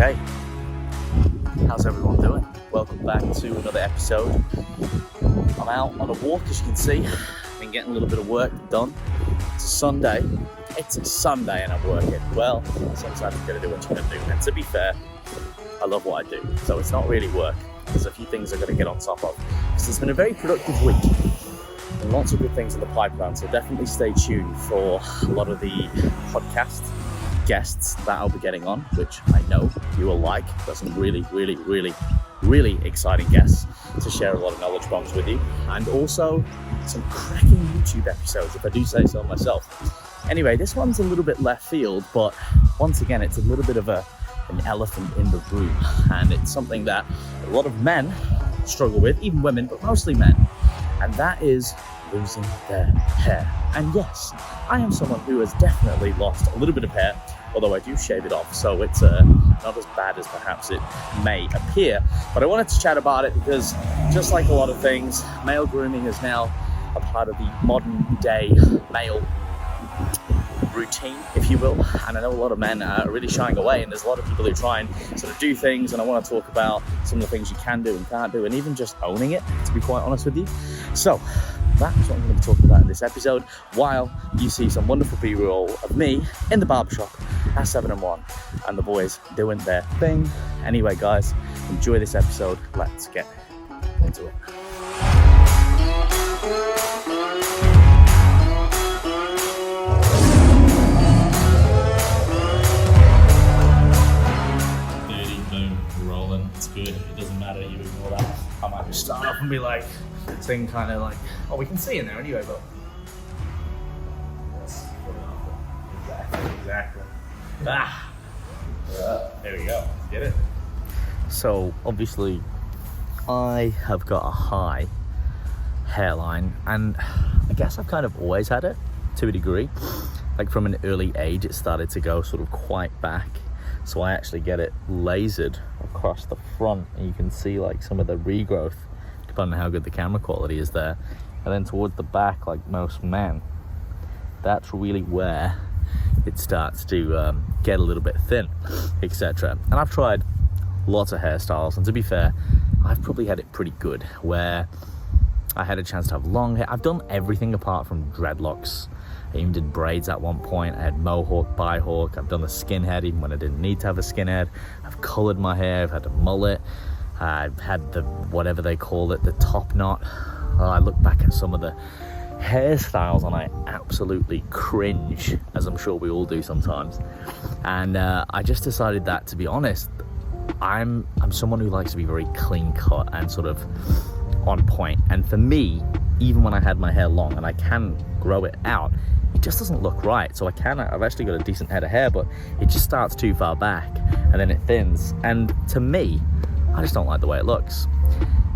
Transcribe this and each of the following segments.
Okay, how's everyone doing? Welcome back to another episode. I'm out on a walk, as you can see. I've been getting a little bit of work done. It's a Sunday. And I'm working. Well, sometimes you've got to do what you got to do. And to be fair, I love what I do. So it's not really work. There's a few things I've got to get on top of. Because it's been a very productive week. And lots of good things in the pipeline. So definitely stay tuned for a lot of the podcast guests that I'll be getting on, which I know you will like. Got some really exciting guests to share a lot of knowledge bombs with you, and also some cracking YouTube episodes, if I do say so myself. Anyway, this one's a little bit left field, but once again, it's a little bit of an elephant in the room, and it's something that a lot of men struggle with, even women, but mostly men, and that is losing their hair. And yes, I am someone who has definitely lost a little bit of hair, although I do shave it off, so it's not as bad as perhaps it may appear. But I wanted to chat about it because, just like a lot of things, male grooming is now a part of the modern day male routine, if you will. And I know a lot of men are really shying away, and there's a lot of people who try and sort of do things, and I want to talk about some of the things you can do and can't do, and even just owning it, to be quite honest with you. So that's what I'm going to be talking about in this episode, while you see some wonderful b-roll of me in the barbershop at 7&one and the boys doing their thing. Anyway, guys, enjoy this episode. Let's get into it. Boom, rolling. It's good. It doesn't matter. You ignore that. I might just start off and be like, thing kind of like, oh, we can see in there anyway, but exactly. There we go. Get it? So obviously I have got a high hairline, and I guess I've kind of always had it to a degree. Like from an early age it started to go sort of quite back, so I actually get it lasered across the front, and you can see like some of the regrowth depending on how good the camera quality is there. And then towards the back, like most men, that's really where it starts to get a little bit thin, etc. And I've tried lots of hairstyles, and to be fair, I've probably had it pretty good, where I had a chance to have long hair. I've done everything apart from dreadlocks. I even did braids at one point. I had mohawk, bihawk. I've done a skinhead even when I didn't need to have a skinhead. I've colored my hair. I've had a mullet. I've had the, whatever they call it, the top knot. I look back at some of the hairstyles and I absolutely cringe, as I'm sure we all do sometimes. And I just decided that, to be honest, I'm someone who likes to be very clean cut and sort of on point. And for me, even when I had my hair long, and I can grow it out, it just doesn't look right. So I've actually got a decent head of hair, but it just starts too far back and then it thins. And to me, I just don't like the way it looks.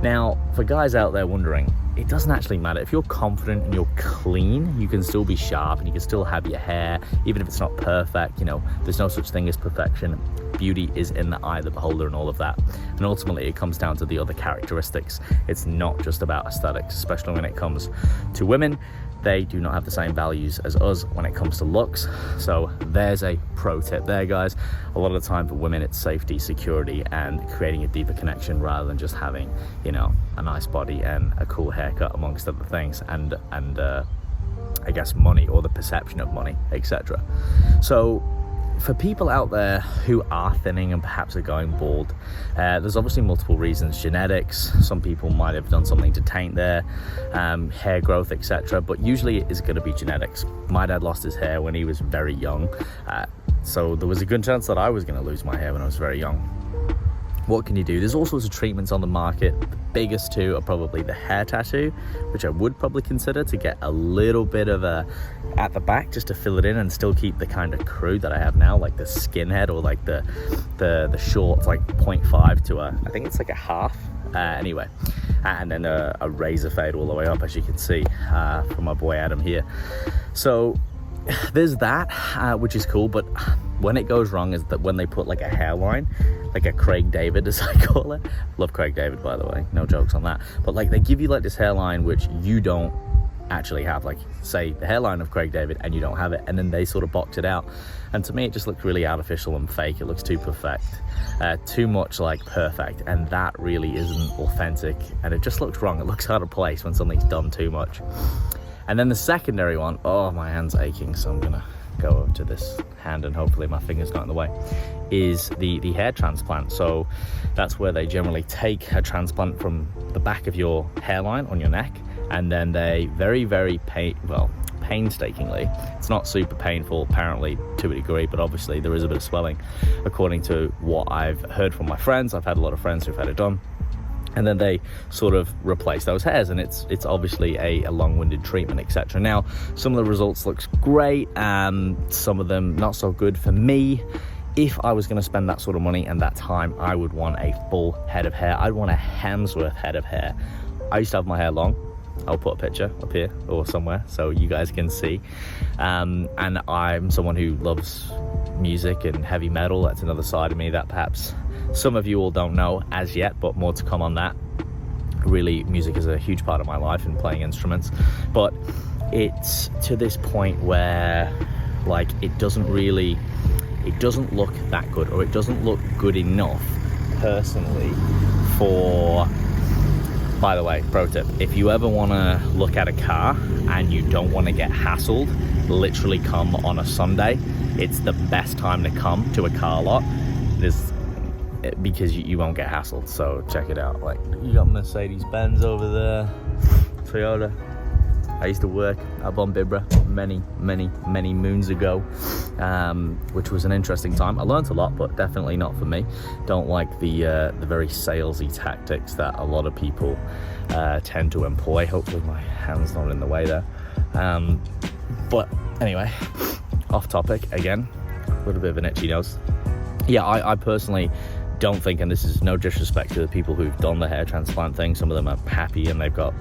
Now, for guys out there wondering, it doesn't actually matter. If you're confident and you're clean, you can still be sharp and you can still have your hair, even if it's not perfect. You know, there's no such thing as perfection. Beauty is in the eye of the beholder and all of that. And ultimately, it comes down to the other characteristics. It's not just about aesthetics, especially when it comes to women. They do not have the same values as us when it comes to looks. So there's a pro tip there, guys. A lot of the time for women, it's safety, security, and creating a deeper connection rather than just having, you know, a nice body and a cool haircut, amongst other things, and I guess money, or the perception of money, etc. So for people out there who are thinning and perhaps are going bald, there's obviously multiple reasons. Genetics, some people might have done something to taint their hair growth, etc. But usually it is going to be genetics. My dad lost his hair when he was very young, so there was a good chance that I was going to lose my hair when I was very young. What can you do? There's all sorts of treatments on the market. The biggest two are probably the hair tattoo, which I would probably consider to get a little bit of a at the back, just to fill it in and still keep the kind of crew that I have now, like the skinhead, or like the shorts, like 0.5 to I think it's like a half. Anyway, and then a razor fade all the way up, as you can see from my boy Adam here. So there's that, which is cool, but when it goes wrong is that when they put like a hairline, like a Craig David, as I call it. Love Craig David, by the way, no jokes on that. But like they give you like this hairline which you don't actually have. Like, say the hairline of Craig David and you don't have it, and then they sort of box it out, and to me it just looks really artificial and fake. It looks too perfect, too much like perfect, and that really isn't authentic, and it just looks wrong. It looks out of place when something's done too much. And then the secondary one, oh, my hand's aching, so I'm gonna go over to this hand and hopefully my finger's not in the way, is the hair transplant. So that's where they generally take a transplant from the back of your hairline on your neck, and then they very painstakingly, it's not super painful apparently to a degree, but obviously there is a bit of swelling according to what I've heard from my friends. I've had a lot of friends who've had it done, and then they sort of replace those hairs, and it's obviously a long-winded treatment, etc. Now, some of the results looks great, some of them not so good. For me, if I was going to spend that sort of money and that time, I would want a full head of hair. I'd want a Hemsworth head of hair. I used to have my hair long. I'll put a picture up here or somewhere so you guys can see, and I'm someone who loves music and heavy metal. That's another side of me that perhaps some of you all don't know as yet, but more to come on that. Really, music is a huge part of my life and playing instruments, but it's to this point where, like, it doesn't look that good, or it doesn't look good enough personally for... By the way, pro tip, if you ever want to look at a car and you don't want to get hassled, literally come on a Sunday. It's the best time to come to a car lot, because you won't get hassled. So check it out. Like, you got Mercedes-Benz over there, Toyota. I used to work up on Bibra many moons ago, which was an interesting time. I learned a lot, but definitely not for me. Don't like the very salesy tactics that a lot of people tend to employ. Hopefully my hand's not in the way there. But anyway, off topic again, a little bit of an itchy nose. Yeah, I personally don't think, and this is no disrespect to the people who've done the hair transplant thing, some of them are happy and they've got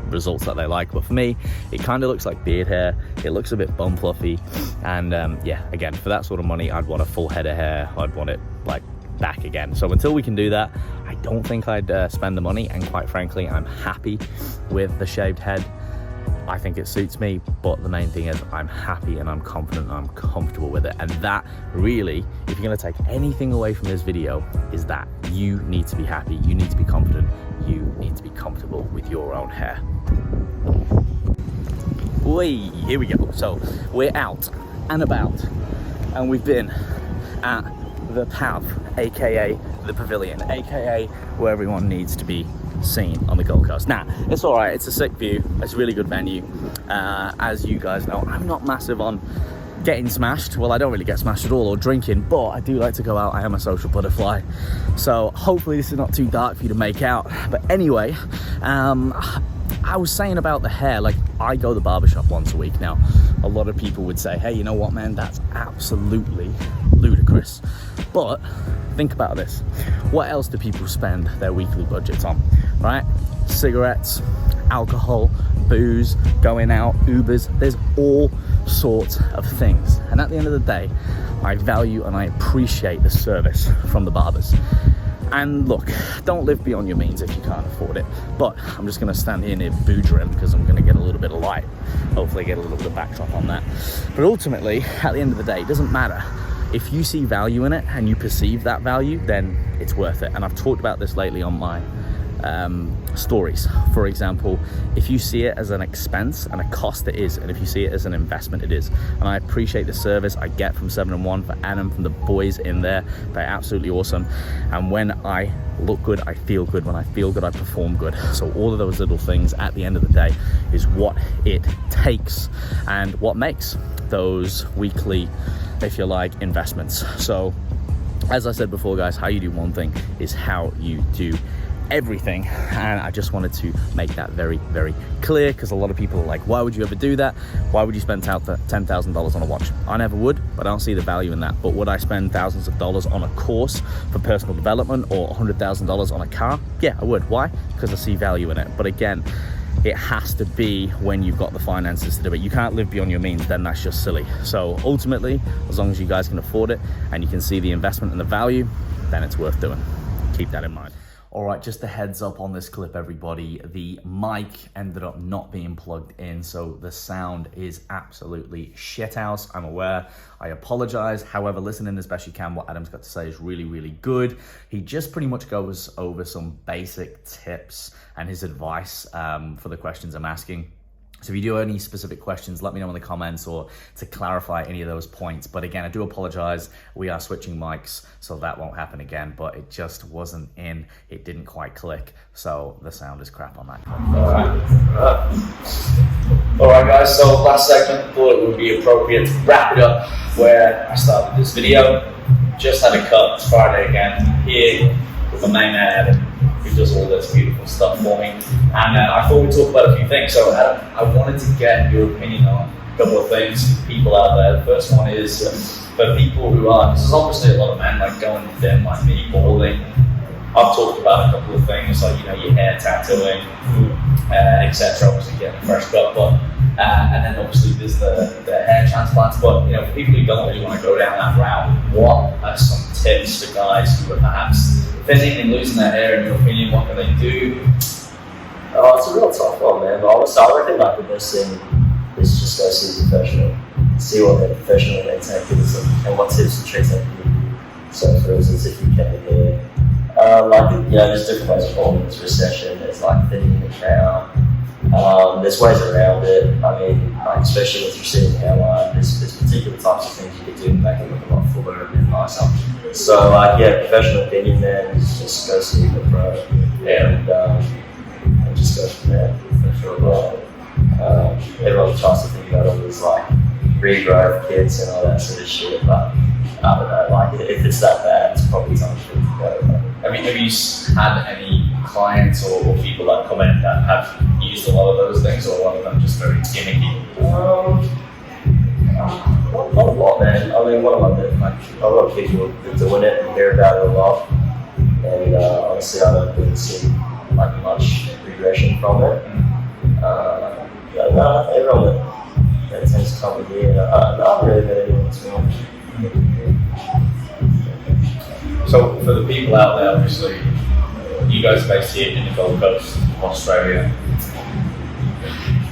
results that they like, but for me it kind of looks like beard hair. It looks a bit bum fluffy, and yeah, again, for that sort of money, I'd want a full head of hair. I'd want it like back again. So until we can do that, I don't think I'd spend the money, and quite frankly, I'm happy with the shaved head. I think it suits me, but the main thing is I'm happy and I'm confident and I'm comfortable with it. And that really, if you're going to take anything away from this video, is that you need to be happy, you need to be confident, you need to be comfortable with your own hair. Whee, here we go. So we're out and about, and we've been at the PAV, aka the Pavilion, aka where everyone needs to be seen on the Gold Coast. Now, it's all right, it's a sick view, it's a really good venue. As you guys know, I'm not massive on getting smashed. Well, I don't really get smashed at all, or drinking, but I do like to go out. I am a social butterfly, so hopefully this is not too dark for you to make out. But anyway, I was saying about the hair, like, I go to the barbershop once a week. Now, a lot of people would say, hey, you know what, man, that's absolutely ludicrous. But think about this. What else do people spend their weekly budgets on, right? Cigarettes, alcohol, booze, going out, Ubers. There's all sorts of things. And at the end of the day, I value and I appreciate the service from the barbers. And look, don't live beyond your means if you can't afford it. But I'm just going to stand here near Boudreaux because I'm going to get a little bit of light. Hopefully get a little bit of backdrop on that. But ultimately, at the end of the day, it doesn't matter. If you see value in it and you perceive that value, then it's worth it. And I've talked about this lately on my stories. For example, if you see it as an expense and a cost, it is, and if you see it as an investment, it is. And I appreciate the service I get from 7&one, for Adam, from the boys in there. They're absolutely awesome. And when I look good, I feel good. When I feel good, I perform good. So all of those little things at the end of the day is what it takes and what makes those weekly, if you like, investments. So as I said before, guys, how you do one thing is how you do everything. And I just wanted to make that very, very clear, because a lot of people are like, why would you ever do that? Why would you spend $10,000 on a watch? I never would, but I don't see the value in that. But would I spend thousands of dollars on a course for personal development, or $100,000 on a car? Yeah, I would. Why? Because I see value in it. But again, it has to be when you've got the finances to do it. You can't live beyond your means, then that's just silly. So ultimately, as long as you guys can afford it and you can see the investment and the value, then it's worth doing. Keep that in mind. All right, just a heads up on this clip, everybody. The mic ended up not being plugged in, so the sound is absolutely shithouse. I'm aware. I apologize. However, listen in as best you can. What Adam's got to say is really, really good. He just pretty much goes over some basic tips and his advice for the questions I'm asking. So if you do have any specific questions, let me know in the comments or to clarify any of those points. But again, I do apologize. We are switching mics, so that won't happen again, but it just wasn't in. It didn't quite click, so the sound is crap on that. All right, guys, so last segment, thought it would be appropriate to wrap it up where I started this video. Just had a cut, it's Friday again, here with my main man, Adam, who does all this beautiful stuff for me. And I thought we'd talk about a few things. So Adam, I wanted to get your opinion on a couple of things for people out there. The first one is for people who are, this is obviously a lot of men like going thin like me, balding. I've talked about a couple of things like, you know, your hair tattooing, etc. Obviously getting a fresh cut, but and then obviously there's the hair transplants. But you know, for people who don't really want to go down that route, what are some tips for guys who are perhaps thinning and losing their hair? In your opinion, what can they do? Oh, it's a real tough one, man. But I reckon like the best thing is just go see a professional, see what their professional they take with them, and what tips and tricks they can give you. So, for instance, if you cut your hair, like, you know, there's different ways of forming this recession. There's like thinning the crown. There's ways around it. I mean, like, especially with receding hairline, there's particular types of things you can do to make it look a lot fuller and nicer. So, yeah, professional opinion, man, is just go see the pro, and just go from there. For sure. Everyone tries to think about all these like regrowth kits and all that sort of shit, but I don't know. Like, if it's that bad, it's probably time for it to go. Have you had any clients or people that come in that have used a lot of those things, or a lot of them just very gimmicky? Not a lot, man. I mean, what am I doing? Like, a lot of people are doing it and hear about it a lot. And honestly, I don't really see like much regression from it. No, everyone that tends to come here, I haven't really got anyone to me. So for the people out there, obviously, you guys are based here in the Gold Coast of Australia.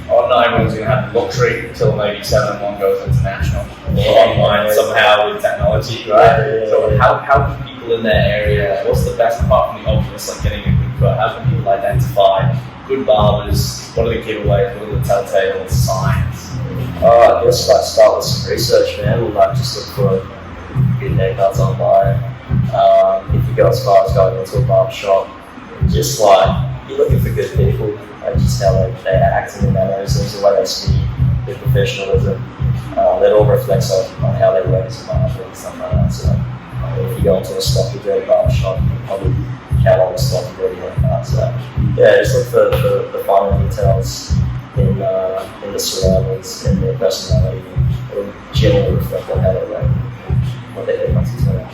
Not everyone's going to have the luxury until maybe 7&one goes international, online somehow with technology, right? So how can people in their area, what's the best, apart from the obvious, like getting a good cut, how can people identify good barbers? What are the giveaways? What are the telltale signs? I guess like start with some research, man. Like just look for good haircuts online. If you go as far as going into a barber shop, just like you're looking for good people, and just how they act and their mannerisms, the way they speak, their professionalism. That all reflects on how they work as a barber and stuff like that. So if you go into a stocky dirty barber shop, you probably count on the stocky dirty haircut. So yeah, just look for the finer details in the surroundings and their personality. It'll generally reflect on how they work, what their haircuts is like.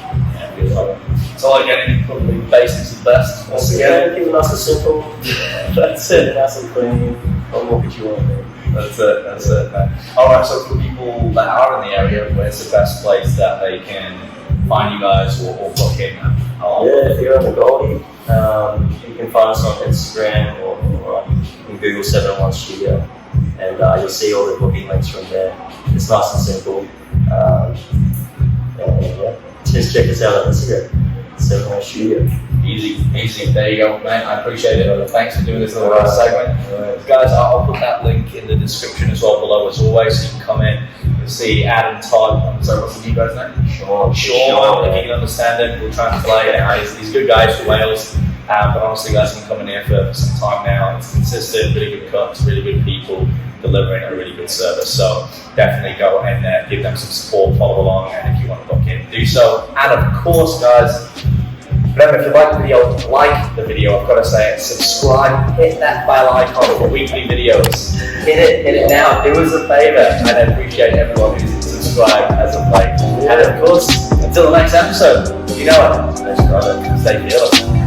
So like getting probably basics is best. Once again, keep it nice and simple. That's it. Nice and clean. What could you want, man? That's it, man. Alright, so for people that are in the area, where's the best place that they can find you guys or book in? Yeah, if you're on the Goldie, you can find us on Instagram or you can Google 7&one Studio, and you'll see all the booking links from there. It's nice and simple. Yeah, just check us out on Instagram, 7&one Studio. Easy. There you go, man. I appreciate it. Thanks for doing this little segment. Guys, I'll put that link in the description as well below as always, so you can come in and see Adam, Todd. Sorry, what's the new guy's name? Sean. If you can understand him, we'll translate. He's good guys from Wales. But honestly, guys, can come in here for some time now. It's consistent, really good cuts, really good people delivering a really good service. So definitely go and give them some support, follow along, and if you want to book in, do so. And of course, guys, remember, if you like the video, I've got to say it, subscribe, hit that bell icon for weekly videos. Hit it now, do us a favor, and I appreciate everyone who's subscribed as of late. And of course, until the next episode, you know it, let's stay fearless.